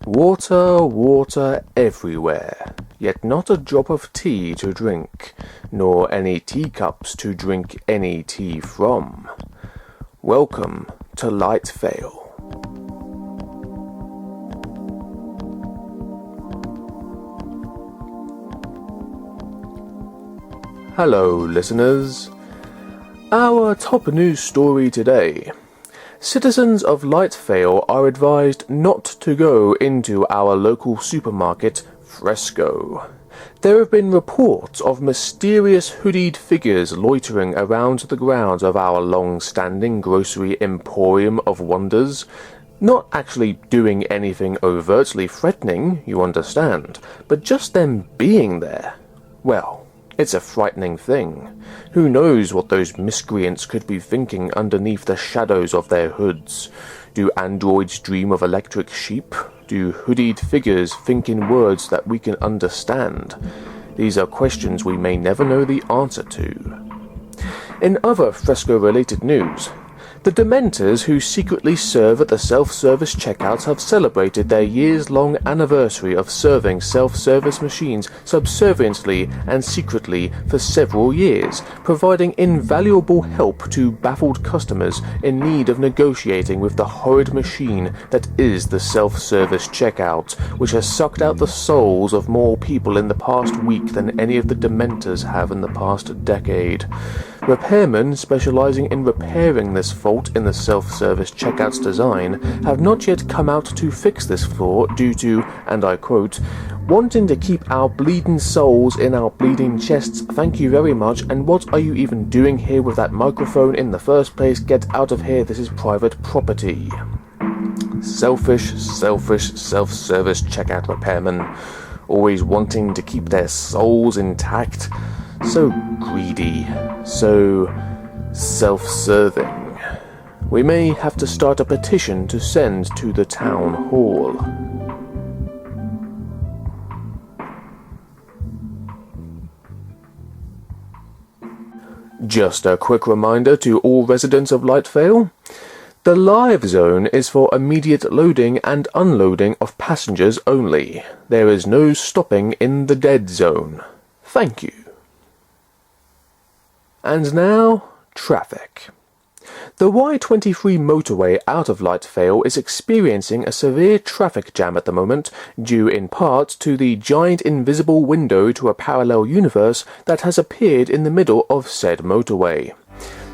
Water, water everywhere, yet not a drop of tea to drink, nor any teacups to drink any tea from. Welcome to Night Vale. Hello, listeners. Our top news story today. Citizens of Night Vale are advised not to go into our local supermarket, Fresco. There have been reports of mysterious hoodied figures loitering around the grounds of our long-standing grocery emporium of wonders. Not actually doing anything overtly threatening, you understand, but just them being there. Well, it's a frightening thing. Who knows what those miscreants could be thinking underneath the shadows of their hoods? Do androids dream of electric sheep? Do hoodied figures think in words that we can understand? These are questions we may never know the answer to. In other Fresco-related news, the Dementors who secretly serve at the self-service checkouts have celebrated their years-long anniversary of serving self-service machines subserviently and secretly for several years, providing invaluable help to baffled customers in need of negotiating with the horrid machine that is the self-service checkout, which has sucked out the souls of more people in the past week than any of the Dementors have in the past decade. Repairmen specializing in repairing this fault in the self-service checkout's design have not yet come out to fix this flaw due to, and I quote, "wanting to keep our bleeding souls in our bleeding chests, thank you very much, and what are you even doing here with that microphone in the first place? Get out of here, this is private property." Selfish, self-service checkout repairmen, always wanting to keep their souls intact. So greedy, so self-serving. We may have to start a petition to send to the town hall. Just a quick reminder to all residents of Night Vale. The live zone is for immediate loading and unloading of passengers only. There is no stopping in the dead zone. Thank you. And now, traffic. The Y23 motorway out of Night Vale is experiencing a severe traffic jam at the moment, due in part to the giant invisible window to a parallel universe that has appeared in the middle of said motorway.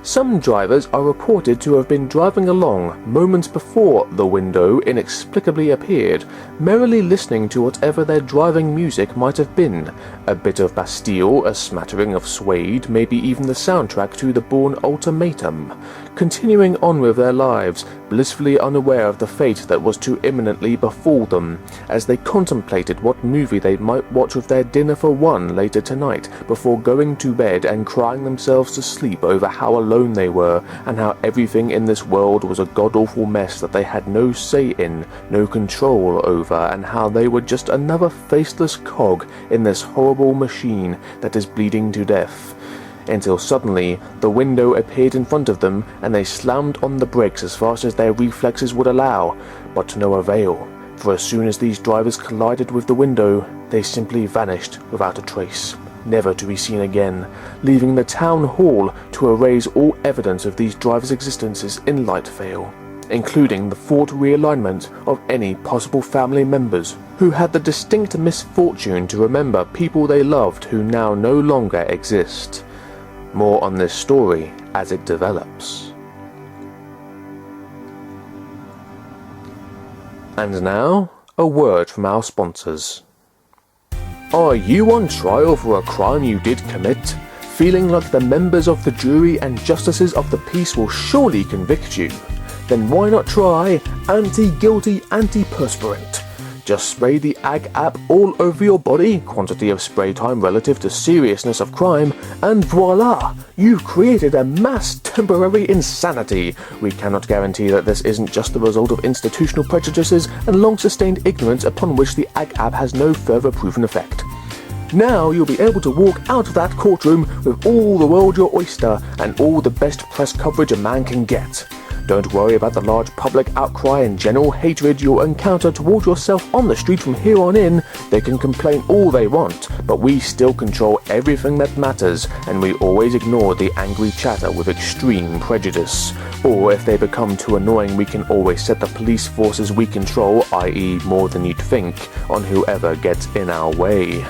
Some drivers are reported to have been driving along moments before the window inexplicably appeared, merrily listening to whatever their driving music might have been. A bit of Bastille, a smattering of Suede, maybe even the soundtrack to the Bourne Ultimatum. Continuing on with their lives, blissfully unaware of the fate that was to imminently befall them, as they contemplated what movie they might watch with their dinner for one later tonight, before going to bed and crying themselves to sleep over how alone they were, and how everything in this world was a god-awful mess that they had no say in, no control over, and how they were just another faceless cog in this horrible machine that is bleeding to death. Until suddenly, the window appeared in front of them, and they slammed on the brakes as fast as their reflexes would allow, but to no avail, for as soon as these drivers collided with the window, they simply vanished without a trace, never to be seen again, leaving the town hall to erase all evidence of these drivers' existences in Night Vale, including the thought realignment of any possible family members who had the distinct misfortune to remember people they loved who now no longer exist. More on this story as it develops. And now, a word from our sponsors. Are you on trial for a crime you did commit? Feeling like the members of the jury and justices of the peace will surely convict you? Then why not try anti-guilty antiperspirant? Just spray the AG app all over your body, quantity of spray time relative to seriousness of crime, and voila! You've created a mass temporary insanity. We cannot guarantee that this isn't just the result of institutional prejudices and long-sustained ignorance upon which the AG app has no further proven effect. Now you'll be able to walk out of that courtroom with all the world your oyster and all the best press coverage a man can get. Don't worry about the large public outcry and general hatred you'll encounter toward yourself on the street from here on in. They can complain all they want, but we still control everything that matters, and we always ignore the angry chatter with extreme prejudice. Or if they become too annoying, we can always set the police forces we control, i.e. more than you'd think, on whoever gets in our way.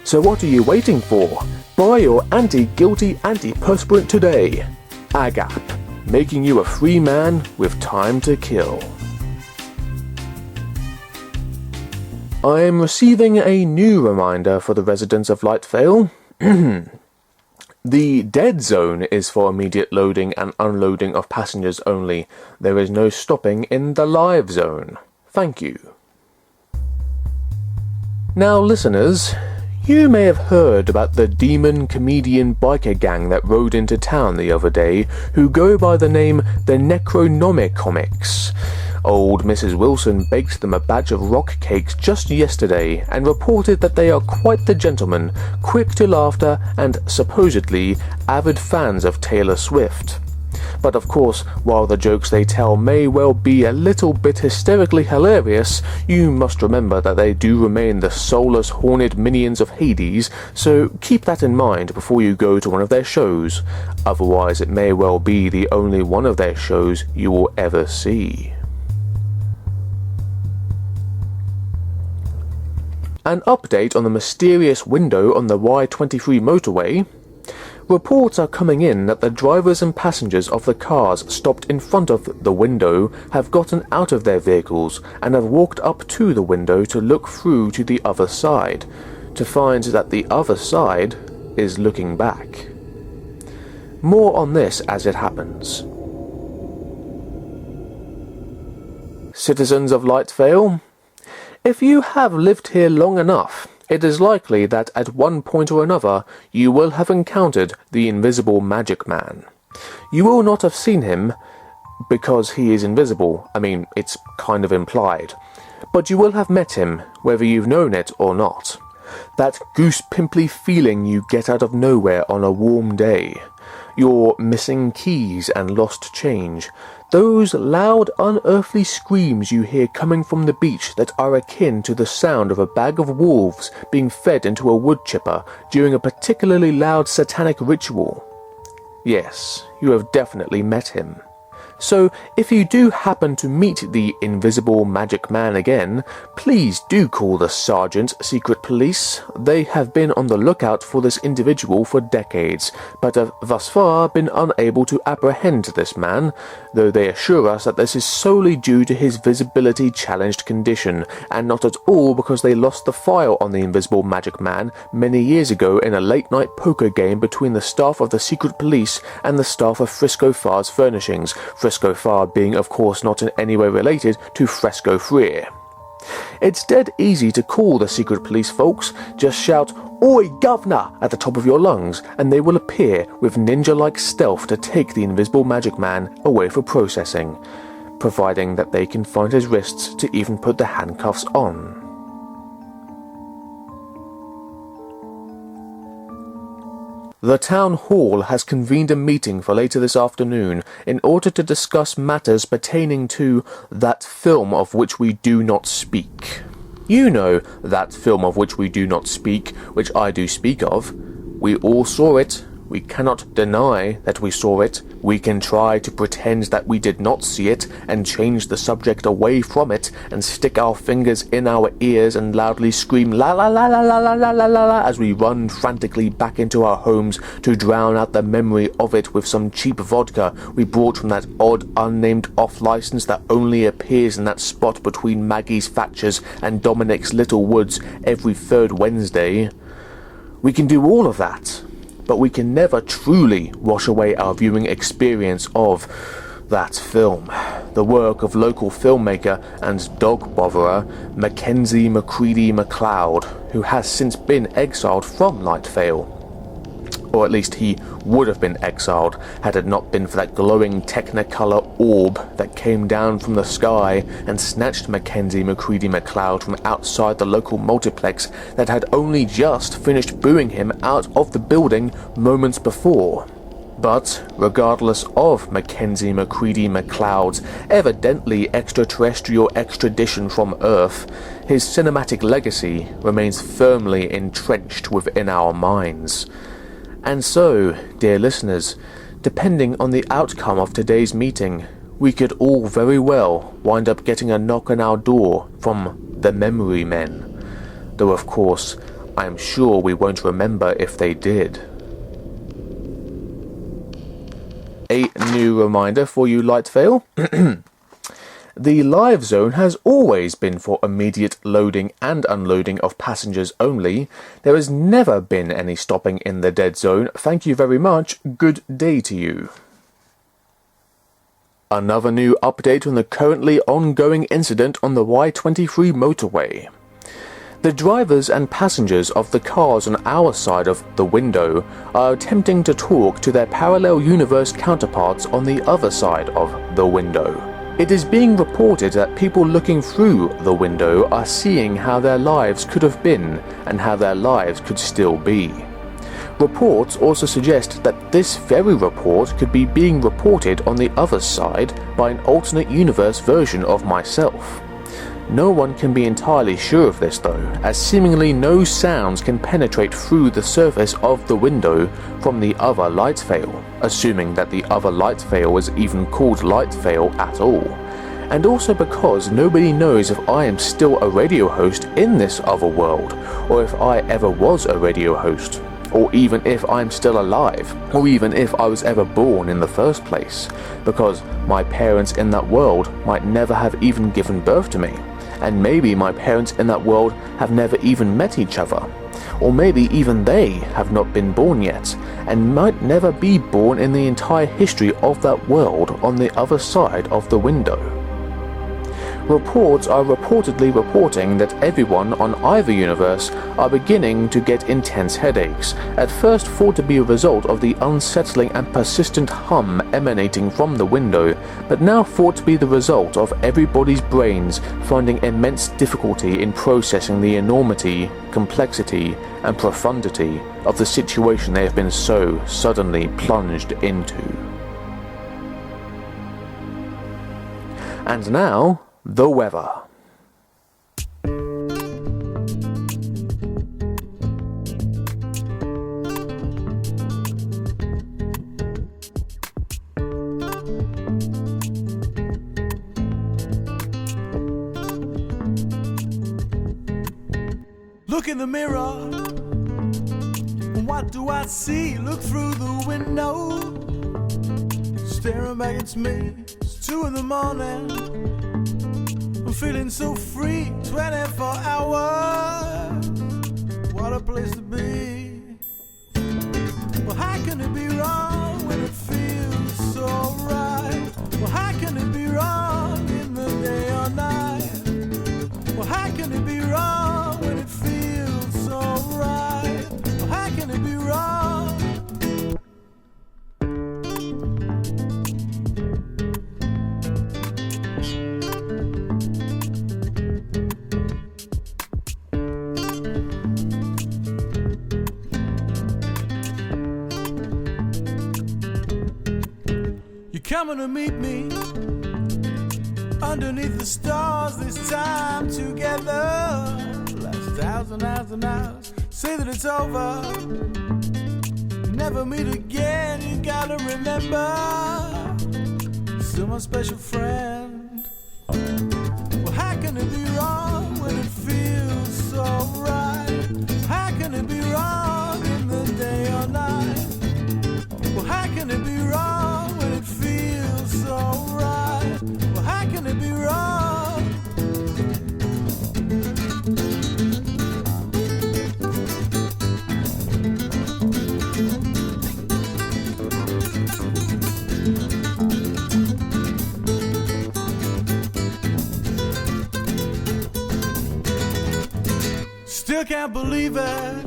So what are you waiting for? Buy your anti-guilty antiperspirant today. AGAP, making you a free man with time to kill. I am receiving a new reminder for the residents of Light Vale. The dead zone is for immediate loading and unloading of passengers only. There is no stopping in the live zone. Thank you. Now listeners, you may have heard about the demon comedian biker gang that rode into town the other day, who go by the name the Necronomi-Comics. Old Mrs. Wilson baked them a batch of rock cakes just yesterday and reported that they are quite the gentlemen, quick to laughter and, supposedly, avid fans of Taylor Swift. But of course, while the jokes they tell may well be a little bit hysterically hilarious, you must remember that they do remain the soulless horned minions of Hades, so keep that in mind before you go to one of their shows. Otherwise it may well be the only one of their shows you will ever see. An update on the mysterious window on the Y23 motorway. Reports are coming in that the drivers and passengers of the cars stopped in front of the window have gotten out of their vehicles and have walked up to the window to look through to the other side, to find that the other side is looking back. More on this as it happens. Citizens of Light Vale, if you have lived here long enough, it is likely that at one point or another you will have encountered the invisible magic man. You will not have seen him because he is invisible. I mean, it's kind of implied. But you will have met him, whether you've known it or not. That goose-pimply feeling you get out of nowhere on a warm day. Your missing keys and lost change. Those loud, unearthly screams you hear coming from the beach that are akin to the sound of a bag of wolves being fed into a wood chipper during a particularly loud satanic ritual. Yes, you have definitely met him. So, if you do happen to meet the invisible magic man again, please do call the Sergeant Secret Police. They have been on the lookout for this individual for decades, but have thus far been unable to apprehend this man, though they assure us that this is solely due to his visibility-challenged condition, and not at all because they lost the file on the invisible magic man many years ago in a late-night poker game between the staff of the Secret Police and the staff of Frisco Far's Furnishings, Frisco Far being of course not in any way related to Fresco Freer. It's dead easy to call the Secret Police folks. Just shout, "Oi, governor!" at the top of your lungs, and they will appear with ninja-like stealth to take the invisible magic man away for processing, providing that they can find his wrists to even put the handcuffs on. The town hall has convened a meeting for later this afternoon in order to discuss matters pertaining to that film of which we do not speak. You know, that film of which we do not speak, which I do speak of. We all saw it. We cannot deny that we saw it. We can try to pretend that we did not see it and change the subject away from it and stick our fingers in our ears and loudly scream la la la la la la la la la as we run frantically back into our homes to drown out the memory of it with some cheap vodka we brought from that odd unnamed off-license that only appears in that spot between Maggie's Thatcher's and Dominic's Little Woods every third Wednesday. We can do all of that. But we can never truly wash away our viewing experience of that film, the work of local filmmaker and dog botherer Mackenzie MacLeod, who has since been exiled from Light Vale. Or at least he would have been exiled had it not been for that glowing technicolor orb that came down from the sky and snatched Mackenzie MacLeod from outside the local multiplex that had only just finished booing him out of the building moments before. But, regardless of Mackenzie McCready MacLeod's evidently extraterrestrial extradition from Earth, his cinematic legacy remains firmly entrenched within our minds. And so, dear listeners, depending on the outcome of today's meeting, we could all very well wind up getting a knock on our door from the Memory Men. Though of course, I am sure we won't remember if they did. A new reminder for you, Light Vale. The live zone has always been for immediate loading and unloading of passengers only. There has never been any stopping in the dead zone. Thank you very much. Good day to you. Another new update on the currently ongoing incident on the Y23 motorway. The drivers and passengers of the cars on our side of the window are attempting to talk to their parallel universe counterparts on the other side of the window. It is being reported that people looking through the window are seeing how their lives could have been and how their lives could still be. Reports also suggest that this very report could be being reported on the other side by an alternate universe version of myself. No one can be entirely sure of this though, as seemingly no sounds can penetrate through the surface of the window from the other light veil, assuming that the other light veil is even called light veil at all, and also because nobody knows if I am still a radio host in this other world, or if I ever was a radio host, or even if I'm still alive, or even if I was ever born in the first place, because my parents in that world might never have even given birth to me. And maybe my parents in that world have never even met each other. Or maybe even they have not been born yet, and might never be born in the entire history of that world on the other side of the window. Reports are reportedly reporting that everyone on either universe are beginning to get intense headaches, at first thought to be a result of the unsettling and persistent hum emanating from the window, but now thought to be the result of everybody's brains finding immense difficulty in processing the enormity, complexity, and profundity of the situation they have been so suddenly plunged into. And now, the weather. Look in the mirror. What do I see? Look through the window. Staring back at me. It's 2 in the morning. I'm feeling so free, 24 hours. What a place to be. Well, how can it be wrong when it feels so right? Well, how can it be wrong in the day or night? Well, how can it be wrong when it feels so right? Well, how can it be wrong? Coming to meet me underneath the stars this time together. Last 1,000 hours and hours, say that it's over. Never meet again, you gotta remember. You're still my special friend. Well, how can it be wrong when it feels so right? How can it be wrong in the day or night? Well, how can it be wrong when it feels so right? Well, how can it be wrong? Still can't believe it.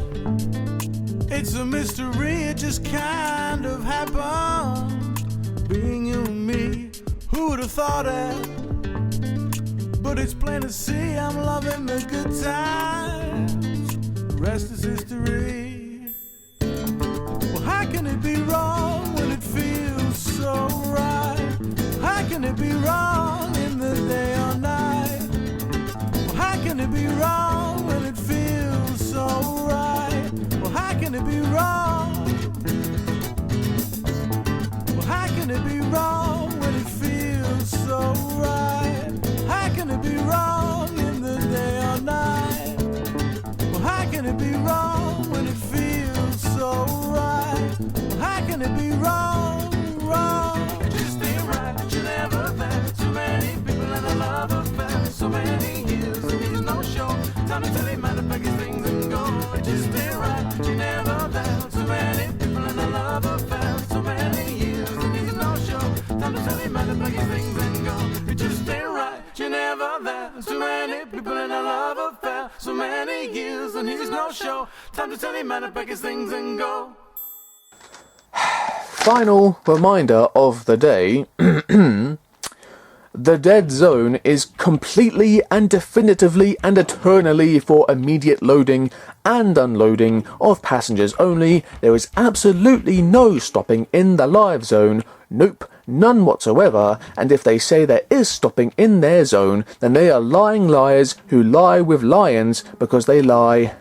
It's a mystery, it just kind of happened. Being you and me, who would have thought it? But it's plain to see I'm loving the good times. The rest is history. Well, how can it be wrong when it Time to tell you man to pack his things and go. It just ain't right, you never there. So many people in a love affair, so many years and he's no show. Time to tell you man to pack his things and go. It just ain't right, you never there. So many people in a love affair, so many years and he's no show. Time to tell you man to pack his things and go. Final reminder of the day. The dead zone is completely and definitively and eternally for immediate loading and unloading of passengers only. There is absolutely no stopping in the live zone. Nope, none whatsoever. And if they say there is stopping in their zone, then they are lying liars who lie with lions because they lie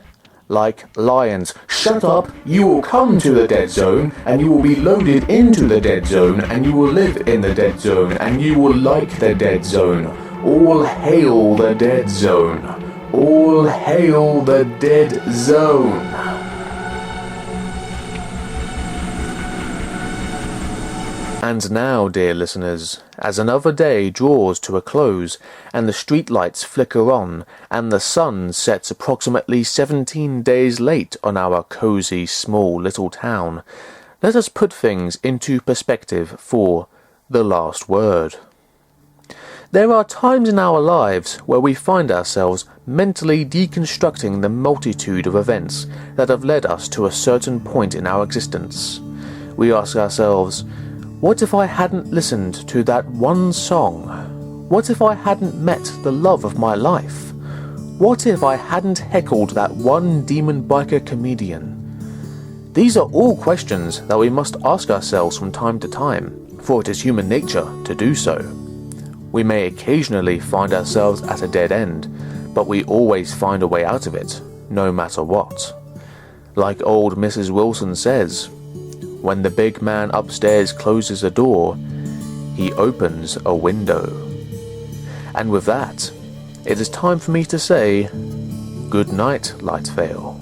like lions. Shut up, you will come to the dead zone, and you will be loaded into the dead zone, and you will live in the dead zone, and you will like the dead zone. All hail the dead zone. All hail the dead zone. And now, dear listeners, as another day draws to a close, and the streetlights flicker on, and the sun sets approximately 17 days late on our cosy, small little town, let us put things into perspective for the last word. There are times in our lives where we find ourselves mentally deconstructing the multitude of events that have led us to a certain point in our existence. We ask ourselves, what if I hadn't listened to that one song? What if I hadn't met the love of my life? What if I hadn't heckled that one demon biker comedian? These are all questions that we must ask ourselves from time to time, for it is human nature to do so. We may occasionally find ourselves at a dead end, but we always find a way out of it, no matter what. Like old Mrs. Wilson says, when the big man upstairs closes a door, he opens a window. And with that, it is time for me to say, good night, Light Vale.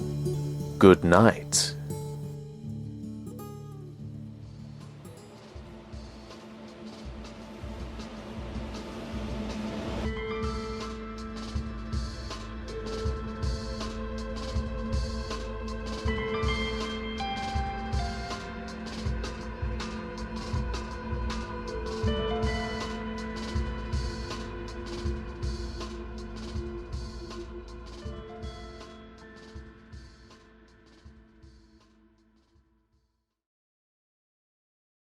Good night.